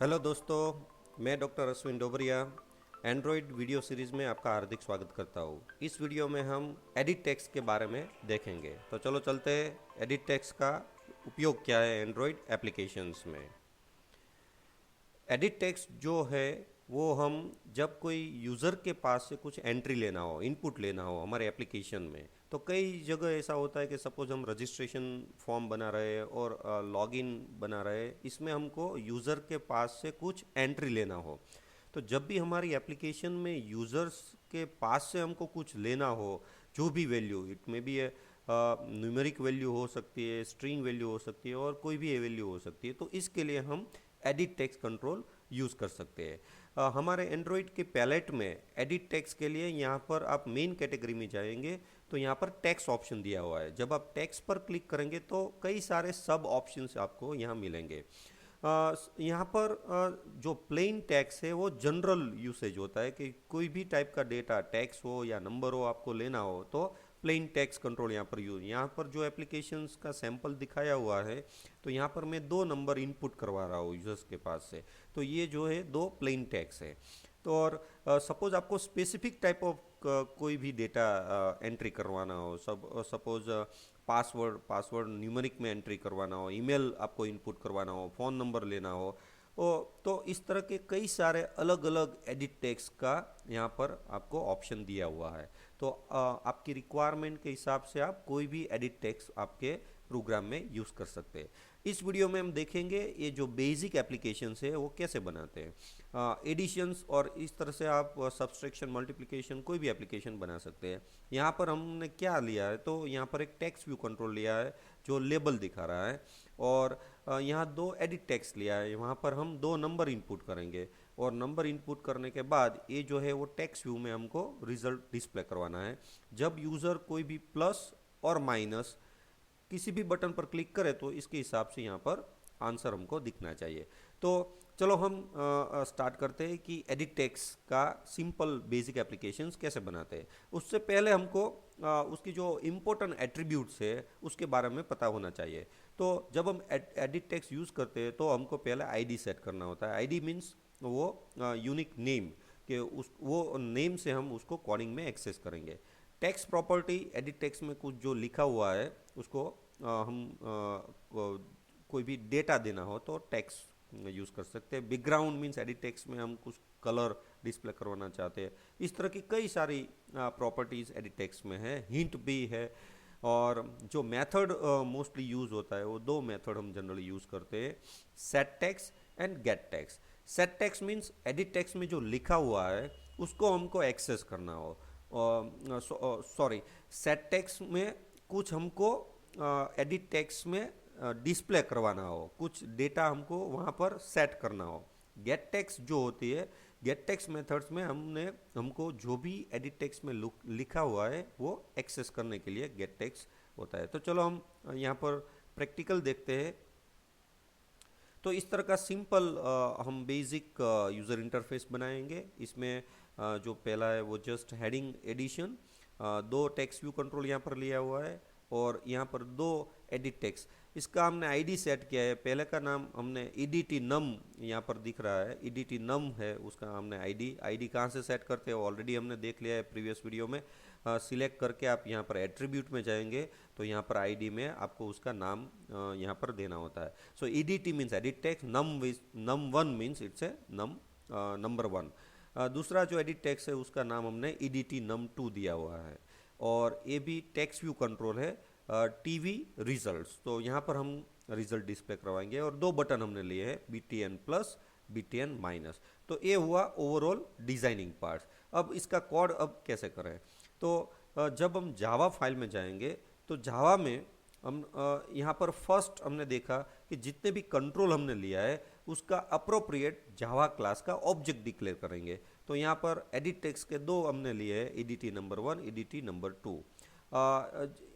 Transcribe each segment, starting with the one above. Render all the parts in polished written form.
Hello दोस्तों, मैं doctor Ashwin Dobariya android video series में आपका हार्दिक स्वागत करता हूँ। इस वीडियो में हम एडिट टेक्स्ट के बारे में देखेंगे। तो चलो चलते हैं, एडिट टेक्स्ट का उपयोग क्या है एंड्रॉयड एप्लीकेशंस में। एडिट टेक्स्ट जो है वो हम जब कोई यूज़र के पास से कुछ एंट्री लेना हो, इनपुट लेना हो हमारे एप्लीकेशन में, तो कई जगह ऐसा होता है कि सपोज हम रजिस्ट्रेशन फॉर्म बना रहे हैं और लॉगिन बना रहे हैं, इसमें हमको यूज़र के पास से कुछ एंट्री लेना हो। तो जब भी हमारी एप्लीकेशन में यूज़र्स के पास से हमको कुछ लेना हो, जो भी वैल्यू, इट में भी है न्यूमेरिक वैल्यू हो सकती है, स्ट्रिंग वैल्यू हो सकती है और कोई भी वैल्यू हो सकती है, तो इसके लिए हम एडिट टेक्स्ट कंट्रोल यूज़ कर सकते हैं। हमारे एंड्रॉयड के पैलेट में एडिट टेक्स्ट के लिए यहाँ पर आप मेन कैटेगरी में जाएंगे तो यहाँ पर टेक्स्ट ऑप्शन दिया हुआ है। जब आप टेक्स्ट पर क्लिक करेंगे तो कई सारे सब ऑप्शंस आपको यहाँ मिलेंगे। यहाँ पर जो प्लेन टेक्स्ट है वो जनरल यूसेज होता है कि कोई भी टाइप का डेटा, टेक्स्ट हो या नंबर हो, आपको लेना हो तो प्लेन टेक्स्ट कंट्रोल यहाँ पर यूज। यहाँ पर जो एप्लीकेशंस का सैंपल दिखाया हुआ है तो यहाँ पर मैं 2 नंबर इनपुट करवा रहा हूँ यूजर्स के पास से, तो ये जो है 2 प्लेन टेक्स्ट है। तो और सपोज आपको स्पेसिफिक टाइप ऑफ कोई भी डेटा एंट्री करवाना हो, सपोज पासवर्ड पासवर्ड न्यूमेरिक में एंट्री करवाना हो, ईमेल आपको इनपुट करवाना हो, फ़ोन नंबर लेना हो, तो इस तरह के कई सारे अलग अलग एडिट टेक्स्ट का यहाँ पर आपको ऑप्शन दिया हुआ है। तो आपकी रिक्वायरमेंट के हिसाब से आप कोई भी एडिट टेक्स्ट आपके प्रोग्राम में यूज़ कर सकते हैं। इस वीडियो में हम देखेंगे ये जो बेसिक एप्लीकेशंस है वो कैसे बनाते हैं, एडिशंस, और इस तरह से आप सब्सट्रैक्शन, मल्टीप्लिकेशन, कोई भी एप्लीकेशन बना सकते हैं। यहाँ पर हमने क्या लिया है, तो यहाँ पर एक टेक्स्ट व्यू कंट्रोल लिया है जो लेबल दिखा रहा है, और यहाँ 2 एडिट टेक्स्ट लिया है। वहाँ पर हम 2 नंबर इनपुट करेंगे और नंबर इनपुट करने के बाद ये जो है वो टेक्स्ट व्यू में हमको रिजल्ट डिस्प्ले करवाना है। जब यूज़र कोई भी प्लस और माइनस किसी भी बटन पर क्लिक करें तो इसके हिसाब से यहाँ पर आंसर हमको दिखना चाहिए। तो चलो हम स्टार्ट करते हैं कि एडिट टेक्स्ट का सिंपल बेसिक एप्लीकेशंस कैसे बनाते हैं। उससे पहले हमको उसकी जो इम्पोर्टेंट एट्रीब्यूट्स है उसके बारे में पता होना चाहिए। तो जब हम एडिट टेक्स्ट यूज़ करते हैं तो हमको पहले आईडी सेट करना होता है। आईडी मीन्स वो यूनिक नेम, कि उस वो नेम से हम उसको कोडिंग में एक्सेस करेंगे। टेक्स्ट प्रॉपर्टी, एडिट टेक्स्ट में कुछ जो लिखा हुआ है उसको हम कोई भी डेटा देना हो तो टेक्स्ट यूज़ कर सकते हैं। बैकग्राउंड मीन्स एडिट टेक्स्ट में हम कुछ कलर डिस्प्ले करवाना चाहते हैं। इस तरह की कई सारी प्रॉपर्टीज़ एडिट टेक्स्ट में है, हिंट भी है। और जो मेथड मोस्टली यूज़ होता है वो 2 मेथड हम जनरली यूज़ करते हैं, set text and gate text. Set text means edit text में जो लिखा हुआ है उसको हमको एक्सेस करना हो, सॉरी, सेट टेक्स्ट में कुछ हमको एडिट टेक्स्ट में डिस्प्ले करवाना हो, कुछ डेटा हमको वहाँ पर सेट करना हो। गेट टेक्स्ट जो होती है, गेट टेक्स्ट मेथड्स में हमको जो भी एडिट टेक्स्ट में लिखा हुआ है वो एक्सेस करने के लिए गेट टेक्स्ट होता है। तो चलो हम यहाँ पर प्रैक्टिकल देखते हैं। तो इस तरह का सिंपल हम बेसिक यूज़र इंटरफेस बनाएंगे। इसमें जो पहला है वो just heading addition, 2 text view control यहाँ पर लिया हुआ है और यहाँ पर 2 एडिट टेक्स्ट। इसका हमने आईडी सेट किया है। पहले का नाम हमने ईडीटी नम, यहाँ पर दिख रहा है ईडीटी नम है, उसका हमने आईडी कहाँ से सेट करते हैं ऑलरेडी हमने देख लिया है प्रीवियस वीडियो में। सिलेक्ट करके आप यहाँ पर एट्रीब्यूट में जाएंगे तो यहाँ पर आईडी में आपको उसका नाम यहाँ पर देना होता है। So EDT means edit text, num 1 means it's a number 1। दूसरा जो एडिट टेक्स्ट है उसका नाम हमने ईडीटी नम 2 दिया हुआ है। और ये भी टेक्स्ट व्यू कंट्रोल है, टीवी रिजल्ट्स, तो यहाँ पर हम रिजल्ट डिस्प्ले करवाएंगे। और 2 बटन हमने लिए हैं, BTN प्लस, BTN माइनस। तो ये हुआ ओवरऑल डिजाइनिंग पार्ट। अब इसका कोड अब कैसे करें, तो जब हम जावा फाइल में जाएंगे तो जावा में हम यहाँ पर फर्स्ट हमने देखा कि जितने भी कंट्रोल हमने लिया है उसका अप्रोप्रिएट जावा क्लास का ऑब्जेक्ट डिक्लेयर करेंगे। तो यहाँ पर एडिट टेक्स्ट के 2 हमने लिए हैं, EDT number 1, EDT number 2।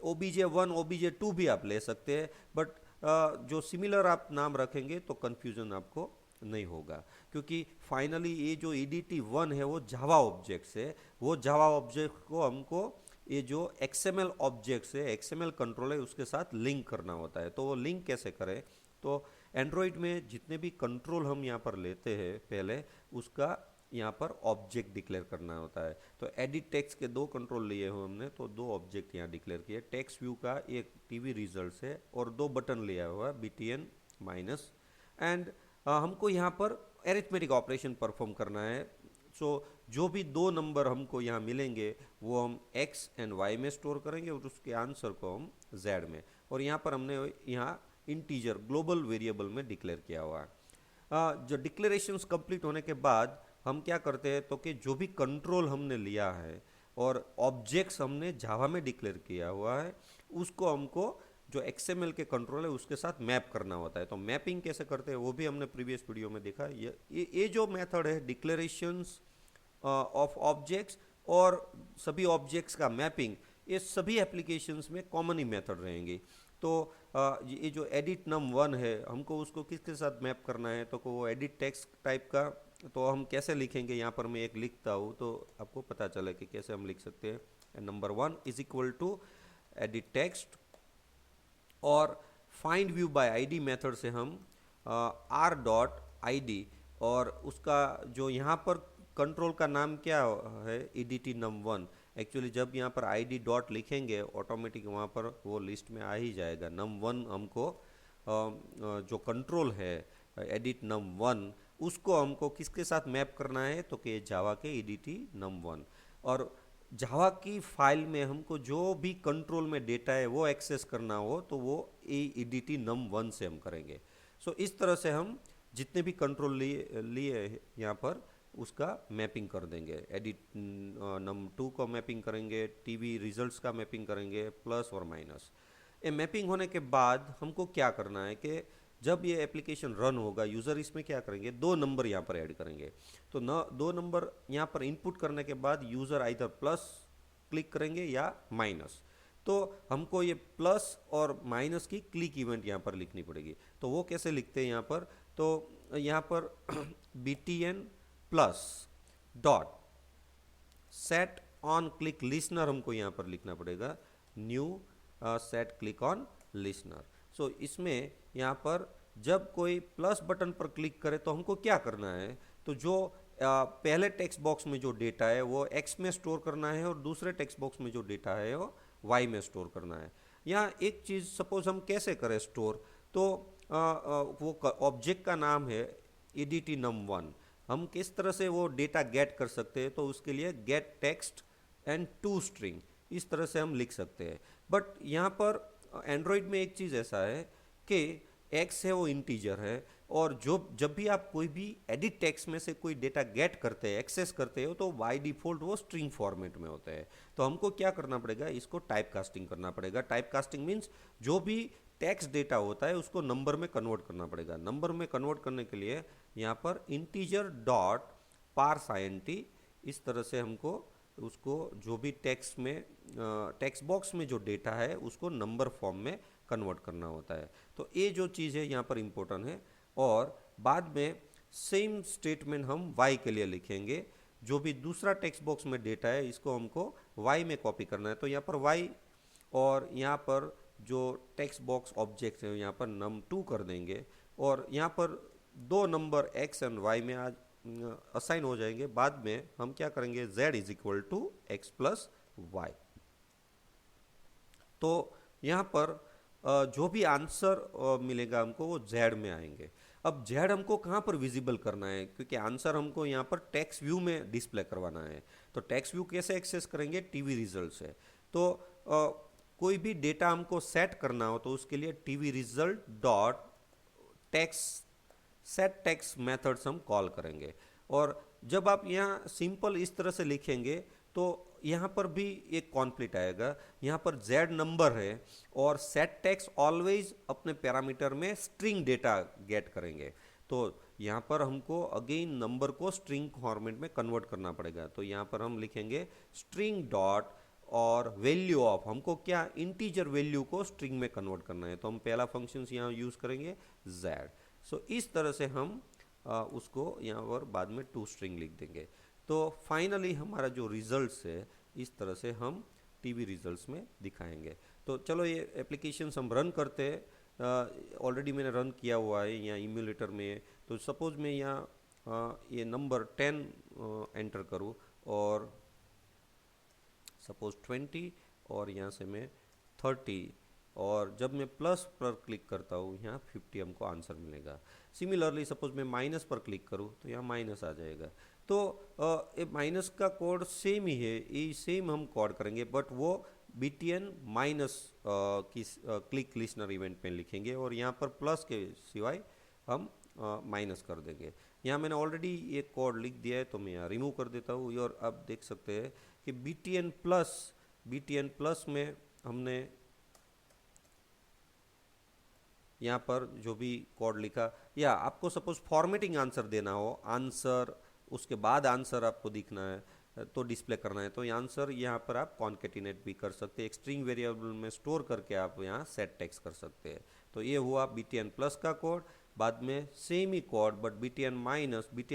OBJ1, OBJ2 भी आप ले सकते हैं, बट जो सिमिलर आप नाम रखेंगे तो कन्फ्यूजन आपको नहीं होगा, क्योंकि फाइनली ये जो EDT1 है वो जावा ऑब्जेक्ट्स है। वो जावा ऑब्जेक्ट को हमको ये जो XML ऑब्जेक्ट्स है, XML कंट्रोल है, उसके साथ लिंक करना होता है। तो वो लिंक कैसे करें, तो एंड्रॉयड में जितने भी कंट्रोल हम यहाँ पर लेते हैं पहले उसका यहाँ पर ऑब्जेक्ट डिक्लेयर करना होता है। तो एडिट टेक्स्ट के दो कंट्रोल लिए हो हमने, तो दो ऑब्जेक्ट यहाँ डिक्लेयर किए। टेक्स्ट व्यू का एक टीवी रिजल्ट है और दो बटन लिया हुआ BTN माइनस। एंड हमको यहाँ पर एरिथमेटिक ऑपरेशन परफॉर्म करना है। सो जो भी दो नंबर हमको यहाँ मिलेंगे वो हम x एंड y में स्टोर करेंगे और उसके आंसर को हम z में, और यहाँ पर हमने यहाँ इंटीजर ग्लोबल वेरिएबल में डिक्लेयर किया हुआ है। जो डिक्लेरेशंस कंप्लीट होने के बाद हम क्या करते हैं तो कि जो भी कंट्रोल हमने लिया है और ऑब्जेक्ट्स हमने जावा में डिक्लेयर किया हुआ है उसको हमको जो XML के कंट्रोल है उसके साथ मैप करना होता है। तो मैपिंग कैसे करते हैं वो भी हमने प्रीवियस वीडियो में देखा। ये जो मेथड है डिक्लेरेशंस ऑफ ऑब्जेक्ट्स और सभी ऑब्जेक्ट्स का मैपिंग, ये सभी एप्लीकेशंस में कॉमन ही मेथड रहेंगी। तो ये जो एडिट num1 है हमको उसको किसके साथ मैप करना है, तो वो एडिट टेक्स्ट टाइप का, तो हम कैसे लिखेंगे, यहाँ पर मैं एक लिखता हूँ तो आपको पता चले कि कैसे हम लिख सकते हैं। Number 1 is equal to edit text और find view by ID method से हम r.id और उसका जो यहाँ पर कंट्रोल का नाम क्या है edt num1। एक्चुअली जब यहाँ पर id डॉट लिखेंगे ऑटोमेटिक वहाँ पर वो लिस्ट में आ ही जाएगा। num1 हमको जो कंट्रोल है एडिट num1 उसको हमको किसके साथ मैप करना है, तो कि जावा के edt num1। और जावा की फाइल में हमको जो भी कंट्रोल में डेटा है वो एक्सेस करना हो तो वो edt num1 से हम करेंगे। सो इस तरह से हम जितने भी कंट्रोल लिए यहाँ पर उसका मैपिंग कर देंगे। एडिट num2 को मैपिंग करेंगे, टीवी रिजल्ट्स का मैपिंग करेंगे, प्लस और माइनस। ये मैपिंग होने के बाद हमको क्या करना है कि जब ये एप्लीकेशन रन होगा यूज़र इसमें क्या करेंगे, दो नंबर यहाँ पर ऐड करेंगे। तो दो नंबर यहाँ पर इनपुट करने के बाद यूज़र आइदर प्लस क्लिक करेंगे या माइनस। तो हमको ये प्लस और माइनस की क्लिक इवेंट यहाँ पर लिखनी पड़ेगी। तो वो कैसे लिखते हैं यहाँ पर, तो यहाँ पर BTN plus dot set on click listener हमको यहाँ पर लिखना पड़ेगा, new set click on listener. So इसमें यहाँ पर जब कोई प्लस बटन पर क्लिक करे तो हमको क्या करना है, तो जो पहले टेक्स्ट बॉक्स में जो डेटा है वो x में स्टोर करना है और दूसरे टेक्स्ट बॉक्स में जो डेटा है वो y में स्टोर करना है। यहाँ एक चीज़ सपोज हम कैसे करें स्टोर, तो वो ऑब्जेक्ट का नाम है edt num1। हम किस तरह से वो डेटा गेट कर सकते हैं, तो उसके लिए get text and to string इस तरह से हम लिख सकते हैं। बट यहाँ पर एंड्रॉयड में एक चीज़ ऐसा है कि x है वो इंटीजर है और जब भी आप कोई भी एडिट टेक्स्ट में से कोई डेटा गेट करते हैं, एक्सेस करते हो, तो बाय डिफ़ॉल्ट वो स्ट्रिंग फॉर्मेट में होता है। तो हमको क्या करना पड़ेगा, इसको टाइप कास्टिंग करना पड़ेगा। टाइप कास्टिंग मीन्स जो भी टेक्स्ट डेटा होता है उसको नंबर में कन्वर्ट करना पड़ेगा। नंबर में कन्वर्ट करने के लिए यहाँ पर इंटीजर डॉट पार्स int इस तरह से हमको उसको जो भी टेक्स्ट में टेक्स्ट बॉक्स में जो डेटा है उसको नंबर फॉर्म में कन्वर्ट करना होता है। तो ये जो चीज़ है यहाँ पर इम्पोर्टेंट है। और बाद में सेम स्टेटमेंट हम y के लिए लिखेंगे, जो भी दूसरा टेक्स्ट बॉक्स में डेटा है इसको हमको y में कॉपी करना है। तो यहाँ पर y और यहाँ पर जो टेक्स्ट बॉक्स ऑब्जेक्ट है यहाँ पर num2 कर देंगे और यहाँ पर दो नंबर x एंड y में आज असाइन हो जाएंगे। बाद में हम क्या करेंगे, z is equal to x plus Y. तो यहाँ पर जो भी आंसर मिलेगा हमको वो z में आएंगे। अब z हमको कहाँ पर विजिबल करना है, क्योंकि आंसर हमको यहाँ पर टेक्स्ट व्यू में डिस्प्ले करवाना है। तो टेक्स्ट व्यू कैसे एक्सेस करेंगे, टीवी रिजल्ट से। तो कोई भी डेटा हमको सेट करना हो तो उसके लिए TV result dot text set text methods हम कॉल करेंगे। और जब आप यहाँ सिंपल इस तरह से लिखेंगे तो यहाँ पर भी एक कॉन्फ्लिक्ट आएगा। यहाँ पर z नंबर है और सेट टेक्स्ट ऑलवेज अपने पैरामीटर में स्ट्रिंग डेटा गेट करेंगे। तो यहाँ पर हमको अगेन नंबर को स्ट्रिंग फॉर्मेट में कन्वर्ट करना पड़ेगा। तो यहाँ पर हम लिखेंगे स्ट्रिंग डॉट और वैल्यू ऑफ, हमको क्या इंटीजर वैल्यू को स्ट्रिंग में कन्वर्ट करना है। तो हम पहला फंक्शन यहाँ यूज़ करेंगे z। सो इस तरह से हम उसको यहाँ पर बाद में टू स्ट्रिंग लिख देंगे। तो फाइनली हमारा जो रिजल्ट्स है इस तरह से हम टीवी रिजल्ट्स में दिखाएंगे। तो चलो ये एप्लीकेशंस हम रन करते हैं। ऑलरेडी मैंने रन किया हुआ है यहाँ इम्यूलेटर में। तो सपोज मैं यहाँ ये नंबर 10 एंटर करूँ और सपोज 20 और यहाँ से मैं 30, और जब मैं प्लस पर क्लिक करता हूँ यहाँ 50 हमको आंसर मिलेगा। सिमिलरली सपोज मैं माइनस पर क्लिक करूँ तो यहाँ माइनस आ जाएगा। तो ये माइनस का कोड सेम ही है, ये सेम हम कोड करेंगे, बट वो BTN माइनस की क्लिक लिसनर इवेंट में लिखेंगे और यहाँ पर प्लस के सिवाय हम माइनस कर देंगे। यहाँ मैंने ऑलरेडी ये कोड लिख दिया है तो मैं यहाँ रिमूव कर देता हूँ। और अब देख सकते हैं कि BTN प्लस में हमने यहाँ पर जो भी कोड लिखा, या आपको सपोज फॉर्मेटिंग आंसर देना हो, आंसर उसके बाद आंसर आपको दिखना है तो डिस्प्ले करना है, तो ये आंसर यहाँ पर आप कॉन्केटिनेट भी कर सकते हैं, एक स्ट्रिंग वेरिएबल में स्टोर करके आप यहाँ सेट टेक्स्ट कर सकते हैं। तो ये हुआ BTN प्लस का कोड। बाद में same he code but BTN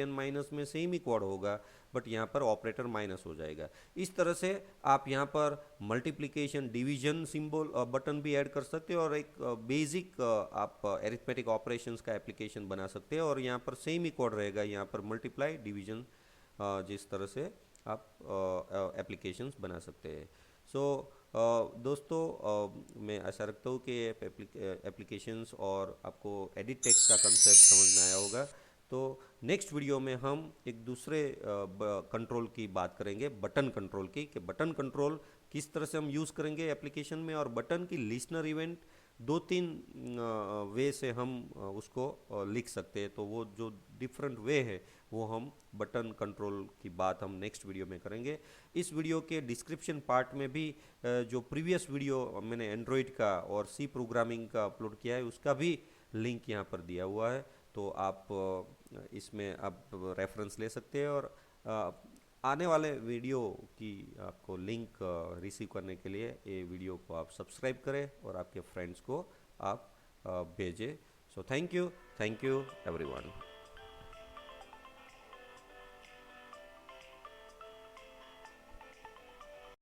minus में सेम ही कोड होगा, बट यहाँ पर ऑपरेटर माइनस हो जाएगा। इस तरह से आप यहाँ पर मल्टीप्लिकेशन, डिवीजन सिंबल बटन भी ऐड कर सकते हो और एक बेसिक आप एरिथमेटिक ऑपरेशंस का एप्लीकेशन बना सकते हैं। और यहाँ पर सेम ही कोड रहेगा, यहाँ पर मल्टीप्लाई, डिवीजन, जिस तरह से आप एप्लीकेशंस बना सकते हैं। सो दोस्तों, मैं आशा रखता हूँ कि एप्लीकेशंस और आपको एडिट टेक्स्ट का कंसेप्ट समझ में आया होगा। तो नेक्स्ट वीडियो में हम एक दूसरे कंट्रोल की बात करेंगे, बटन कंट्रोल की, कि बटन कंट्रोल किस तरह से हम यूज़ करेंगे एप्लीकेशन में, और बटन की लिसनर इवेंट 2-3 वे से हम उसको लिख सकते हैं। तो वो जो डिफरेंट वे है वो हम बटन कंट्रोल की बात हम नेक्स्ट वीडियो में करेंगे। इस वीडियो के डिस्क्रिप्शन पार्ट में भी जो प्रीवियस वीडियो मैंने एंड्रॉयड का और सी प्रोग्रामिंग का अपलोड किया है उसका भी लिंक यहाँ पर दिया हुआ है। तो आप इसमें आप रेफरेंस ले सकते हैं, और आने वाले वीडियो की आपको लिंक रिसीव करने के लिए ये वीडियो को आप सब्सक्राइब करें और आपके फ्रेंड्स को आप भेजें। So thank you everyone.